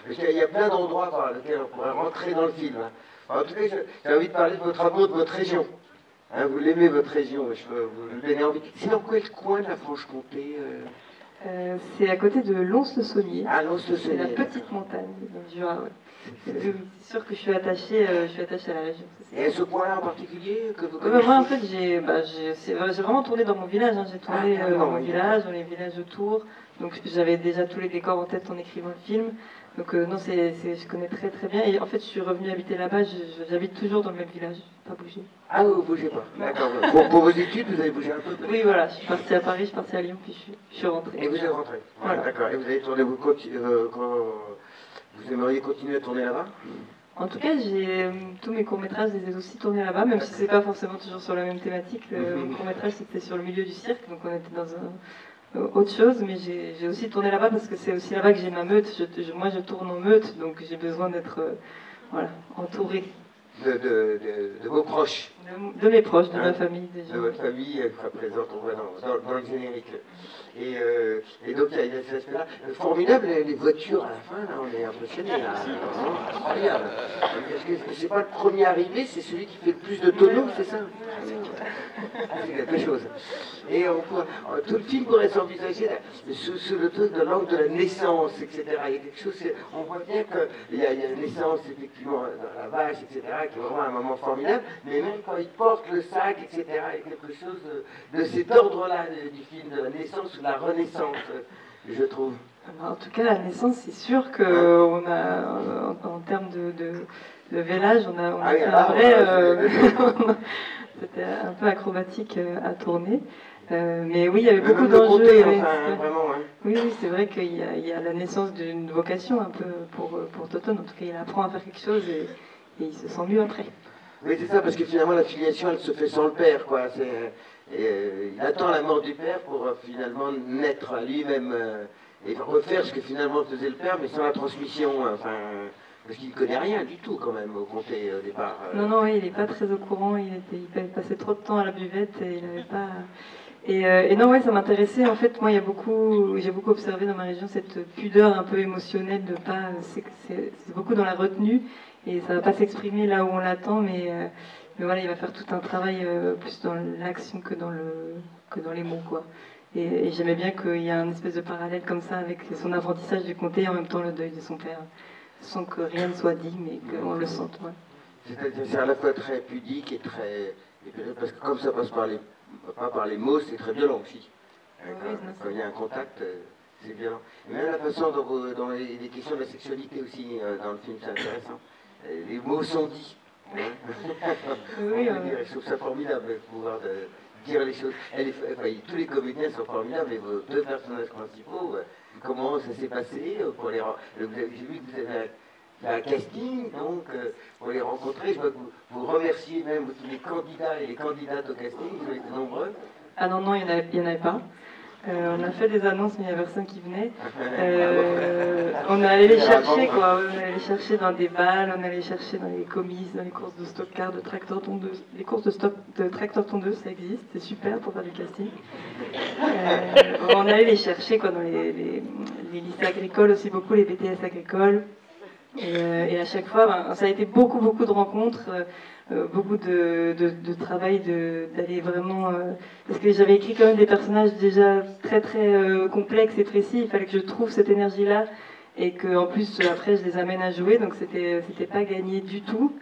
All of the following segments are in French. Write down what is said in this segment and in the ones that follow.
Parce qu'il y a plein d'endroits par lesquels on pourrait rentrer dans le film. Hein. En tout cas, j'ai envie de parler de votre amour de votre région. Hein, vous l'aimez, votre région, vous lui donnez envie. C'est dans quel coin de la Franche-Comté C'est à côté de Lons-le-Saunier. Ah, Lons-le-Saunier. C'est la petite montagne dans le Jura, ouais. Oui, c'est sûr que je suis attachée à la région. Et ce coin-là en particulier que vous connaissez? Moi, en fait, j'ai vraiment tourné dans mon village. Hein. J'ai tourné dans mon village, dans les villages autour. Donc, j'avais déjà tous les décors en tête en écrivant le film. Donc, non, je connais très très bien. Et en fait, je suis revenue habiter là-bas. J'habite toujours dans le même village. Pas bougé. Ah, vous ne bougez pas. D'accord. Pour vos études, vous avez bougé un peu? Oui, voilà. Je suis partie à Paris, je suis partie à Lyon, puis je suis rentrée. Et vous êtes rentrée? Voilà. D'accord. Et vous avez tourné, vous aimeriez continuer à tourner là-bas? En tout cas, tous mes courts-métrages, je les ai aussi tournés là-bas, même si c'est pas forcément toujours sur la même thématique. Mon court-métrage, c'était sur le milieu du cirque, donc on était dans autre chose, mais j'ai aussi tourné là-bas parce que c'est aussi là-bas que j'ai ma meute. Moi, je tourne en meute, donc j'ai besoin d'être voilà, entourée. De vos proches. De mes proches, de ma famille déjà. De votre famille, présente, on voit dans le générique. Et donc il y a cet aspect-là. Formidable, les voitures à la fin, là, on est impressionné. Incroyable. C'est pas le premier arrivé, c'est celui qui fait le plus de tonneaux, c'est ça? C'est quelque chose. Et tout le film pourrait s'envisager sous le truc de l'angle de la naissance, etc. Il y a quelque chose, on voit bien qu'il y a une naissance, effectivement, dans la vache, etc., qui est vraiment un moment formidable, mais même quand il porte le sac, etc., il y a quelque chose de cet ordre-là du film, de la naissance ou de la renaissance, je trouve. En tout cas, la naissance, c'est sûr qu'on a, en termes de vélage, on a fait un vrai... C'était un peu acrobatique à tourner. Mais oui, il y avait beaucoup d'enjeux. Oui, c'est vrai qu'il y a la naissance d'une vocation un peu pour Totone. En tout cas, il apprend à faire quelque chose et il se sent mieux après. Oui, c'est ça, parce que finalement, la filiation, elle se fait sans le père, quoi. Il attend la mort du père pour finalement naître à lui-même et refaire ce que finalement faisait le père, mais sans la transmission. Enfin, parce qu'il ne connaît rien du tout, quand même, au comté au départ. Non, oui, il n'est pas très au courant. Il passait trop de temps à la buvette et il n'avait pas. Et non, ouais, ça m'intéressait. En fait, moi, j'ai beaucoup observé dans ma région cette pudeur un peu émotionnelle de pas. C'est beaucoup dans la retenue et ça va pas s'exprimer là où on l'attend, mais voilà, il va faire tout un travail plus dans l'action que dans les mots, quoi. Et j'aimais bien qu'il y a un espèce de parallèle comme ça avec son apprentissage du comté et en même temps le deuil de son père, sans que rien ne soit dit, mais qu'on le sente. Ouais. C'est à la fois très pudique et très. Parce que comme ça passe pas par les mots, c'est très violent aussi. Quand il y a un contact, c'est violent. Et même la façon dont les questions de la sexualité aussi dans le film, c'est intéressant. Les mots sont dits. Je trouve ça formidable de pouvoir dire les choses. Tous les comédiens sont formidables, et vos deux personnages principaux, comment ça s'est passé pour les. J'ai vu que vous avez un casting, donc pour les rencontrer, je vois que vous remerciez même tous les candidats et les candidates au casting, vous avez été nombreux. Ah non, il n'y en avait pas. On a fait des annonces, mais il n'y a personne qui venait. On est allé les chercher, quoi. On est allé les chercher dans des balles, on est allé les chercher dans les commises, dans les courses de stock-car, de tracteurs tondeuses. Les courses de tracteurs tondeuses, ça existe, c'est super pour faire du casting. On est allé les chercher, quoi, dans les lycées agricoles aussi, beaucoup, les BTS agricoles. Et à chaque fois, ça a été beaucoup de rencontres, beaucoup de travail, d'aller vraiment... parce que j'avais écrit quand même des personnages déjà très complexes et précis, il fallait que je trouve cette énergie-là, et qu'en plus, après, je les amène à jouer, donc c'était pas gagné du tout.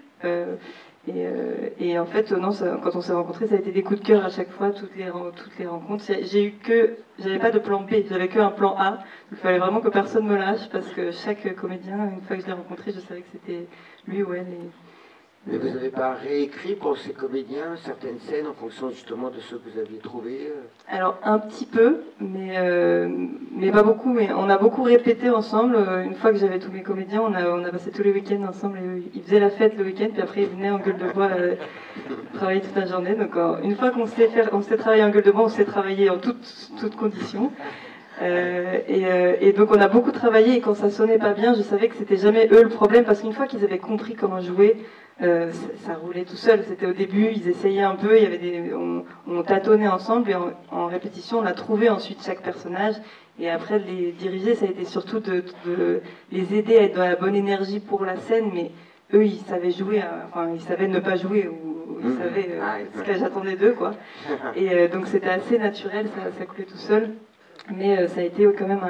Et en fait, non, quand on s'est rencontrés, ça a été des coups de cœur à chaque fois, toutes les rencontres. J'avais pas de plan B, j'avais que un plan A. Il fallait vraiment que personne me lâche, parce que chaque comédien, une fois que je l'ai rencontré, je savais que c'était lui ou elle. Mais vous n'avez pas réécrit pour ces comédiens certaines scènes en fonction justement de ceux que vous aviez trouvés Alors un petit peu, mais pas beaucoup. Mais on a beaucoup répété ensemble. Une fois que j'avais tous mes comédiens, on a passé tous les week-ends ensemble. Et ils faisaient la fête le week-end, puis après ils venaient en gueule de bois travailler toute la journée. Donc une fois qu'on s'est travaillé en gueule de bois, on s'est travaillé en toutes conditions. Et donc on a beaucoup travaillé, et quand ça sonnait pas bien, je savais que c'était jamais eux le problème, parce qu'une fois qu'ils avaient compris comment jouer, ça roulait tout seul. C'était au début, ils essayaient un peu, il y avait on tâtonnait ensemble, et en répétition, on a trouvé ensuite chaque personnage. Et après, de les diriger, ça a été surtout de les aider à être dans la bonne énergie pour la scène, mais eux, ils savaient jouer, enfin, ils savaient ne pas jouer, ou ils savaient ce que j'attendais d'eux, quoi. Et donc, c'était assez naturel, ça coulait tout seul. Mais ça a été quand même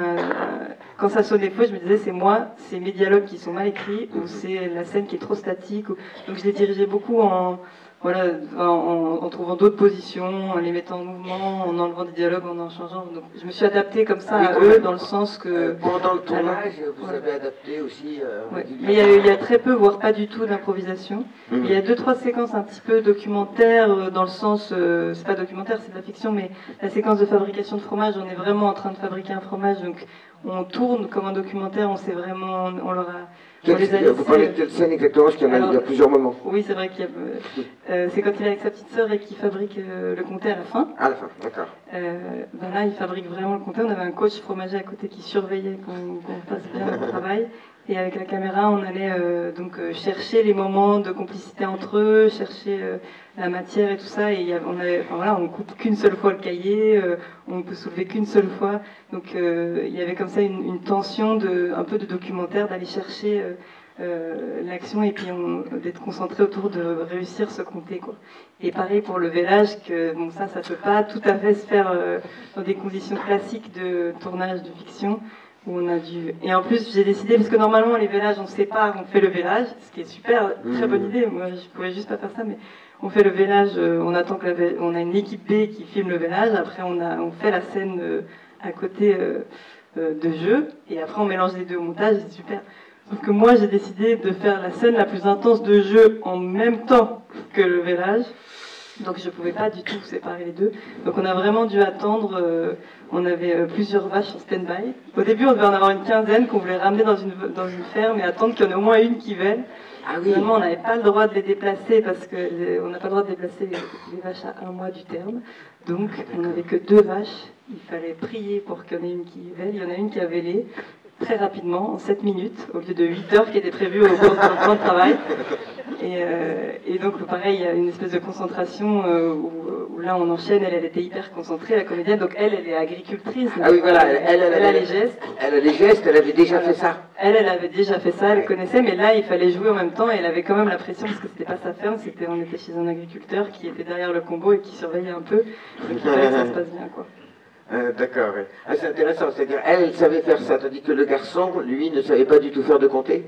quand ça sonnait faux, je me disais, c'est moi, c'est mes dialogues qui sont mal écrits, ou c'est la scène qui est trop statique. Donc, je les dirigeais beaucoup en trouvant d'autres positions, en les mettant en mouvement, en enlevant des dialogues, en changeant. Donc, je me suis adaptée comme ça à eux, dans le sens que... Pendant le tournage, vous avez adapté aussi... Mais il y a très peu, voire pas du tout d'improvisation. Il y a 2-3 séquences un petit peu documentaires, dans le sens... c'est pas documentaire, c'est de la fiction, mais la séquence de fabrication de fromage, on est vraiment en train de fabriquer un fromage, donc on tourne comme un documentaire, on sait vraiment... On leur a... Vous parlez de quelle scène exactement? Parce qu'il y a plusieurs moments. Oui, c'est vrai qu'il y a... c'est quand il est avec sa petite sœur et qu'il fabrique le comté à la fin. À la fin, d'accord. Ben là, il fabrique vraiment le comté. On avait un coach fromager à côté qui surveillait qu'on fasse bien le travail. Et avec la caméra, on allait chercher les moments de complicité entre eux, chercher la matière et tout ça. Et on coupe qu'une seule fois le cahier, on peut soulever qu'une seule fois. Donc il y avait comme ça une tension un peu de documentaire, d'aller chercher l'action et puis d'être concentré autour de réussir ce comté, quoi. Et pareil pour le vélage, que bon, ça peut pas tout à fait se faire dans des conditions classiques de tournage de fiction. Où on a dû... Et en plus, j'ai décidé, parce que normalement, les vélages, on sépare, on fait le vélage, ce qui est super, très bonne idée. Moi, je pouvais juste pas faire ça, mais on fait le vélage, on attend que on a une équipe B qui filme le vélage, après on fait la scène à côté de jeu, et après on mélange les deux au montage, c'est super. Sauf que moi, j'ai décidé de faire la scène la plus intense de jeu en même temps que le vélage. Donc je ne pouvais pas du tout séparer les deux. Donc on a vraiment dû attendre, on avait plusieurs vaches en stand-by. Au début on devait en avoir une quinzaine qu'on voulait ramener dans une ferme et attendre qu'il y en ait au moins une qui vèle. Ah oui. Finalement on n'avait pas le droit de les déplacer parce qu'on n'a pas le droit de déplacer les vaches à 1 mois du terme. Donc on n'avait que 2 vaches. Il fallait prier pour qu'il y en ait une qui vèle. Il y en a une qui a vélé très rapidement, en 7 minutes, au lieu de 8 heures qui était prévu au plan de travail. Et donc, pareil, il y a une espèce de concentration où là, on enchaîne. Elle était hyper concentrée, la comédienne. Donc, elle est agricultrice. Ah oui, voilà. Elle a les gestes. Elle a les gestes, elle avait déjà fait ça. Elle avait déjà fait ça, elle connaissait. Mais là, il fallait jouer en même temps. Et elle avait quand même la pression, parce que c'était pas sa ferme. On était chez un agriculteur qui était derrière le combo et qui surveillait un peu. Donc, il fallait que ça se passe bien, quoi. D'accord. Ah, c'est intéressant. C'est-à-dire, elle savait faire ça, tandis que le garçon, lui, ne savait pas du tout faire de comté.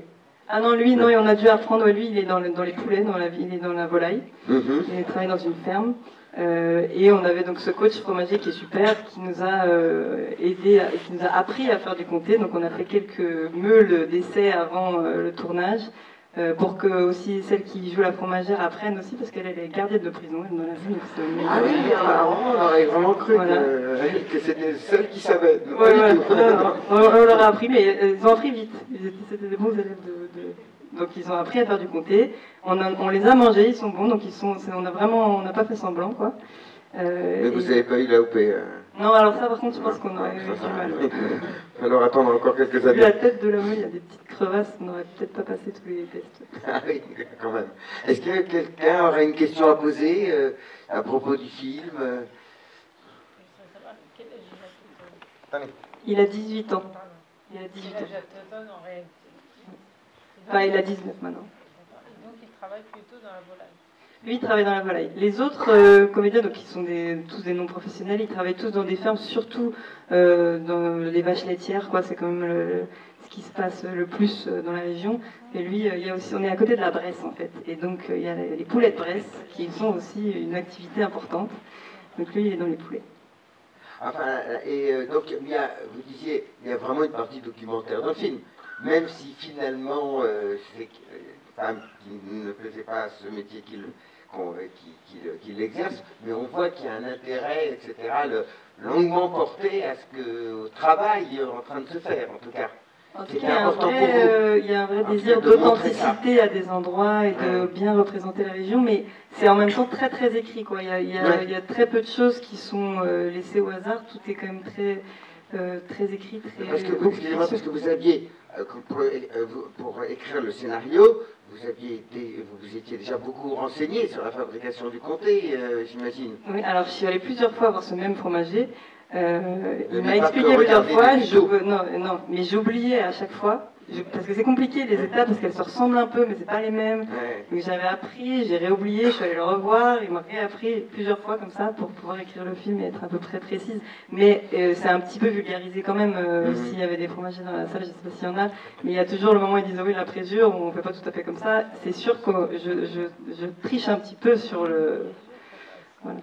Ah non, lui, non, et on a dû apprendre. Lui, il est dans les poulets, il est dans la volaille. Il travaille dans une ferme. Et on avait donc ce coach fromager qui est super, qui nous a aidé, qui nous a appris à faire du comté. Donc on a fait quelques meules d'essai avant le tournage. Pour que aussi celle qui joue la fromagère apprenne aussi, parce qu'elle est gardienne de prison, elle nous l'a vu. Ah oui, on aurait vraiment cru que c'était celle qui savait. On leur a appris, mais ils ont appris vite. C'était des bons élèves donc ils ont appris à faire du comté. On les a mangés, ils sont bons, donc on n'a pas fait semblant, quoi. Mais vous n'avez pas eu la OP Non, alors ça par contre, je pense qu'on aurait eu du mal. Il va falloir attendre encore quelques années. Vu la tête de la meule, il y a des petites crevasses, on n'aurait peut-être pas passé tous les tests. Ah oui, quand même. Est-ce que quelqu'un aurait une question à poser à propos du film Il a 18 ans. Il a 18 ans. Enfin, il a 19 maintenant. Donc il travaille plutôt dans la volaille. Lui, il travaille dans la volaille. Les autres comédiens, donc, qui sont tous des non-professionnels, ils travaillent tous dans des fermes, surtout dans les vaches laitières, quoi. C'est quand même ce qui se passe le plus dans la région. Et lui, il y a aussi, on est à côté de la Bresse, en fait. Et donc, il y a les poulets de Bresse, qui sont aussi une activité importante. Donc lui, il est dans les poulets. Enfin, donc, vous disiez, il y a vraiment une partie documentaire dans le film. Même si finalement, c'est une femme qui ne faisait pas ce métier qu'il exerce, mais on voit qu'il y a un intérêt, etc., longuement porté à ce que au travail est en train de se faire, en tout cas. En tout cas, il y a un vrai désir d'authenticité à des endroits et de bien représenter la région, mais c'est en même temps très très écrit, quoi. Il y a très peu de choses qui sont laissées au hasard, tout est quand même très écrit, très... Parce que vous aviez, pour écrire le scénario, vous étiez déjà beaucoup renseigné sur la fabrication du comté, j'imagine. Oui, alors je suis allée plusieurs fois voir ce même fromager. Il m'a pas expliqué que plusieurs regarder fois, des tutos. non, mais j'oubliais à chaque fois, parce que c'est compliqué les étapes, parce qu'elles se ressemblent un peu, mais c'est pas les mêmes. Ouais. Donc j'avais appris, j'ai réoublié, je suis allée le revoir, il m'a réappris plusieurs fois comme ça pour pouvoir écrire le film et être à peu près précise. Mais c'est un petit peu vulgarisé quand même, s'il y avait des fromagers dans la salle, je sais pas s'il y en a, mais il y a toujours le moment où ils disent oui, la présure, on fait pas tout à fait comme ça. C'est sûr que je triche un petit peu sur le... Voilà.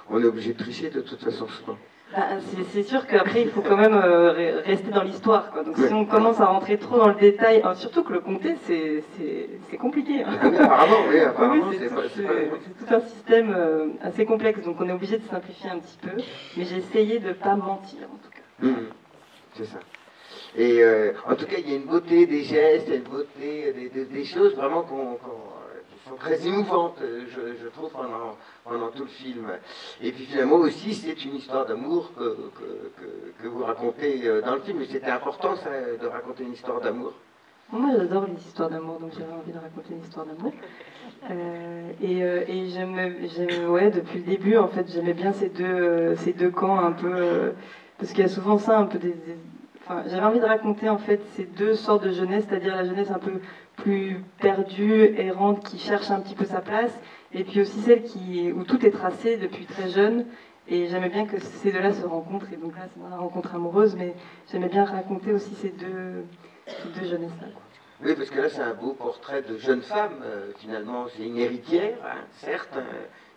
On est obligé de tricher de toute façon, je crois. Bah, c'est sûr qu'après, il faut quand même rester dans l'histoire, quoi. Donc si on commence à rentrer trop dans le détail, surtout que le comté, c'est compliqué. Hein. Oui, apparemment, Oui, c'est tout un système assez complexe, donc on est obligé de simplifier un petit peu. Mais j'ai essayé de ne pas mentir, en tout cas. C'est ça. Et en tout cas, il y a une beauté des gestes, il y a une beauté des choses vraiment qui sont très émouvantes, je trouve, pendant tout le film. Et puis finalement aussi, c'est une histoire d'amour que vous racontez dans le film. Et c'était important, ça, de raconter une histoire d'amour. Moi, j'adore les histoires d'amour, donc j'avais envie de raconter une histoire d'amour. Et j'aime, ouais, depuis le début, en fait, j'aimais bien ces deux camps un peu, parce qu'il y a souvent ça, un peu enfin, j'avais envie de raconter en fait ces deux sortes de jeunesse, c'est-à-dire la jeunesse un peu plus perdue, errante, qui cherche un petit peu sa place, et puis aussi celle où tout est tracé depuis très jeune. Et j'aimais bien que ces deux-là se rencontrent, et donc là, c'est dans la rencontre amoureuse, mais j'aimais bien raconter aussi ces deux jeunesses-là. Oui, parce que là, c'est un beau portrait de jeune femme, finalement. C'est une héritière, hein, certes,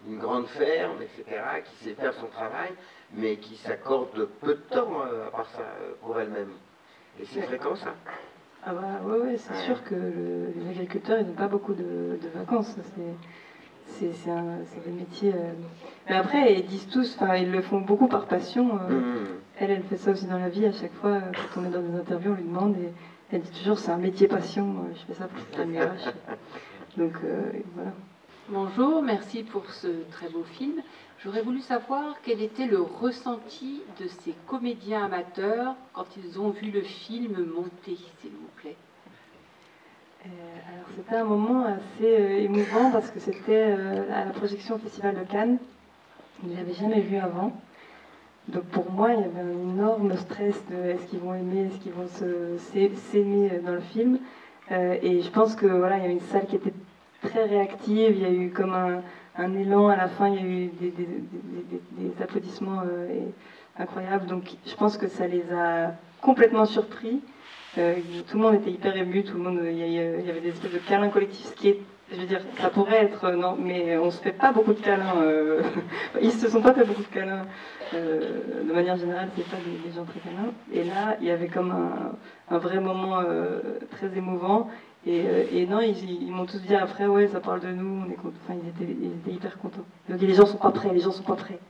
une grande ferme, etc., qui sait faire son travail, mais qui s'accorde peu de temps, à part ça, pour elle-même. Et c'est fréquent, ça. Ah bah ouais, c'est sûr que les agriculteurs, ils n'ont pas beaucoup de vacances. C'est des métiers... Mais après, ils disent tous, enfin, ils le font beaucoup par passion. Elle fait ça aussi dans la vie. À chaque fois, quand on est dans des interviews, on lui demande, et elle dit toujours, c'est un métier passion. Je fais ça pour cette admiration. Donc, voilà. Bonjour, merci pour ce très beau film. J'aurais voulu savoir quel était le ressenti de ces comédiens amateurs quand ils ont vu le film monter, s'il vous plaît. Alors c'était un moment assez émouvant parce que c'était à la projection au Festival de Cannes. Je ne l'avais jamais vu avant. Donc pour moi, il y avait un énorme stress de est-ce qu'ils vont aimer, est-ce qu'ils vont s'aimer dans le film. Et je pense que voilà, il y avait une salle qui était très réactive, il y a eu comme un élan à la fin, il y a eu des applaudissements incroyables. Donc je pense que ça les a complètement surpris. Tout le monde était hyper ému, tout le monde, il y avait des espèces de câlins collectifs, ce qui est, je veux dire, ça pourrait être, non, mais on se fait pas beaucoup de câlins, ils se sont pas fait beaucoup de câlins, de manière générale, c'est pas des gens très câlins, et là, il y avait comme un vrai moment très émouvant, et non, ils m'ont tous dit après, ouais, ça parle de nous, on est contents, enfin, ils étaient hyper contents. Donc les gens sont pas prêts, les gens sont pas prêts.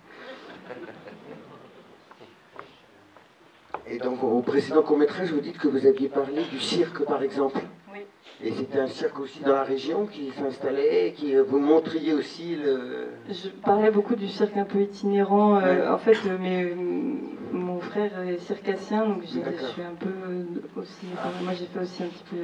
Et donc, au précédent court-métrage, vous dites que vous aviez parlé du cirque, par exemple. Oui. Et c'était un cirque aussi dans la région qui s'installait, qui vous montriez aussi le... Je parlais beaucoup du cirque un peu itinérant. En fait, mon frère est circassien, donc je suis un peu aussi... Enfin, moi, j'ai fait aussi un petit peu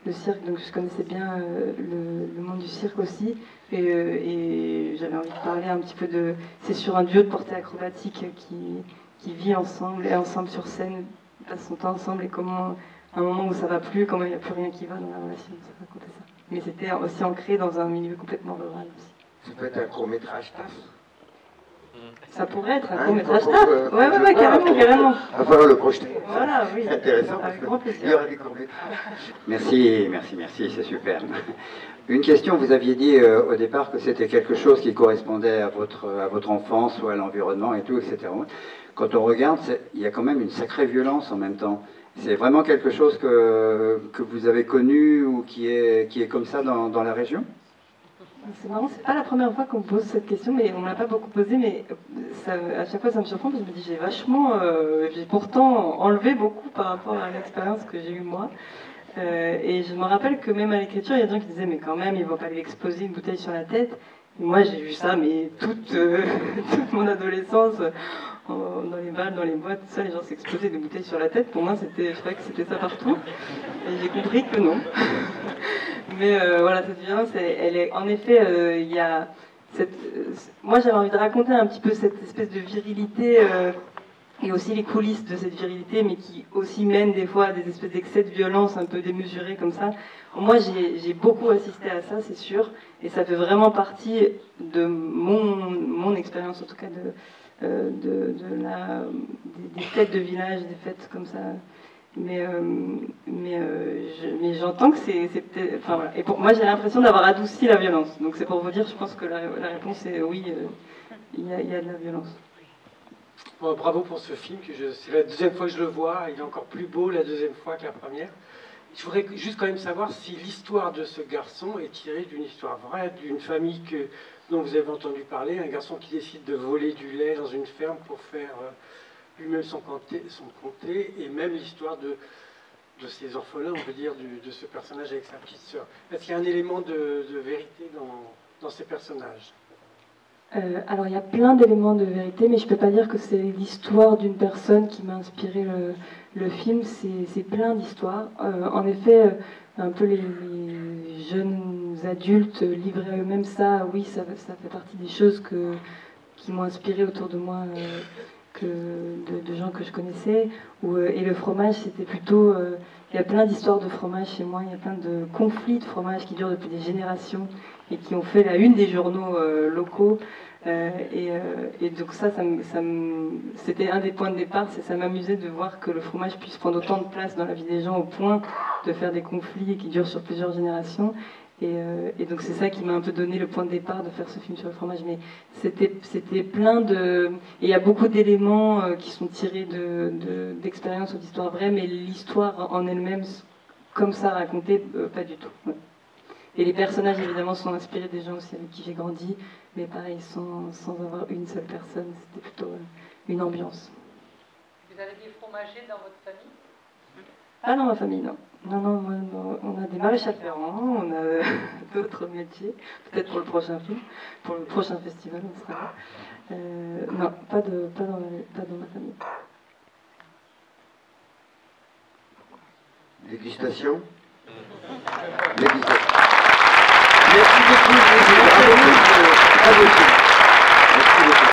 le cirque, donc je connaissais bien le monde du cirque aussi. Et j'avais envie de parler un petit peu de... C'est sur un duo de portée acrobatique qui vit ensemble, et ensemble sur scène, passe son temps ensemble, et comment, à un moment où ça va plus, comment il n'y a plus rien qui va dans la relation, ça racontait ça. Mais c'était aussi ancré dans un milieu complètement rural aussi. Ça peut être un court-métrage taf. Ça pourrait être un court-métrage taf. Ouais, carrément. À falloir le projeter. Voilà, oui. C'est intéressant. Avec grand plaisir. Il y aura des courts-métrages. Merci, c'est superbe. Une question, vous aviez dit au départ que c'était quelque chose qui correspondait à votre enfance ou à l'environnement et tout, etc. Quand on regarde, il y a quand même une sacrée violence en même temps. C'est vraiment quelque chose que vous avez connu ou qui est comme ça dans la région? C'est marrant, c'est pas la première fois qu'on me pose cette question, mais on ne l'a pas beaucoup posée, mais à chaque fois ça me surprend, parce que je me dis j'ai pourtant enlevé beaucoup par rapport à l'expérience que j'ai eue moi. Et je me rappelle que même à l'écriture, il y a des gens qui disaient mais quand même, ils vont pas lui exploser une bouteille sur la tête. Et moi j'ai vu ça, mais toute mon adolescence, dans les balles, dans les boîtes, tout ça, les gens s'explosaient des bouteilles sur la tête. Pour moi, je croyais que c'était ça partout. Et j'ai compris que non. Mais voilà, cette violence, elle est, en effet, il y a cette, moi j'avais envie de raconter un petit peu cette espèce de virilité et aussi les coulisses de cette virilité, mais qui aussi mènent des fois à des espèces d'excès de violence un peu démesurés comme ça. Moi, j'ai beaucoup assisté à ça, c'est sûr, et ça fait vraiment partie de mon expérience, en tout cas, des fêtes de village, des fêtes comme ça. Mais j'entends que c'est peut-être... Enfin, voilà. Et pour moi, j'ai l'impression d'avoir adouci la violence. Donc c'est pour vous dire, je pense que la réponse est oui, il y a de la violence. Bon, bravo pour ce film, c'est la deuxième fois que je le vois, il est encore plus beau la deuxième fois que la première. Je voudrais juste quand même savoir si l'histoire de ce garçon est tirée d'une histoire vraie, d'une famille dont vous avez entendu parler, un garçon qui décide de voler du lait dans une ferme pour faire lui-même son comté, et même l'histoire de ces orphelins, on peut dire, de ce personnage avec sa petite sœur. Est-ce qu'il y a un élément de vérité dans ces personnages ? Alors il y a plein d'éléments de vérité, mais je ne peux pas dire que c'est l'histoire d'une personne qui m'a inspiré le film, c'est plein d'histoires. En effet, un peu les jeunes adultes livrés à eux-mêmes, ça, oui, ça fait partie des choses qui m'ont inspiré autour de moi, de gens que je connaissais. Et le fromage, c'était plutôt... il y a plein d'histoires de fromage chez moi, il y a plein de conflits de fromage qui durent depuis des générations et qui ont fait la une des journaux locaux. Et donc c'était un des points de départ, ça m'amusait de voir que le fromage puisse prendre autant de place dans la vie des gens au point de faire des conflits qui durent sur plusieurs générations. Et donc c'est ça qui m'a un peu donné le point de départ de faire ce film sur le fromage. Mais c'était plein de... Et il y a beaucoup d'éléments qui sont tirés d'expériences ou d'histoires vraies, mais l'histoire en elle-même, comme ça racontée, pas du tout. Ouais. Et les personnages, évidemment, sont inspirés des gens aussi avec qui j'ai grandi, mais pareil, sans avoir une seule personne, c'était plutôt une ambiance. Vous avez des fromagers dans votre famille ? Ah, dans ma famille, non. Non, on a des maréchals ferrants, on a d'autres métiers, peut-être pour le prochain film, pour le prochain festival, on sera là. Non, pas dans ma famille. Dégustation. Merci beaucoup. Bravo.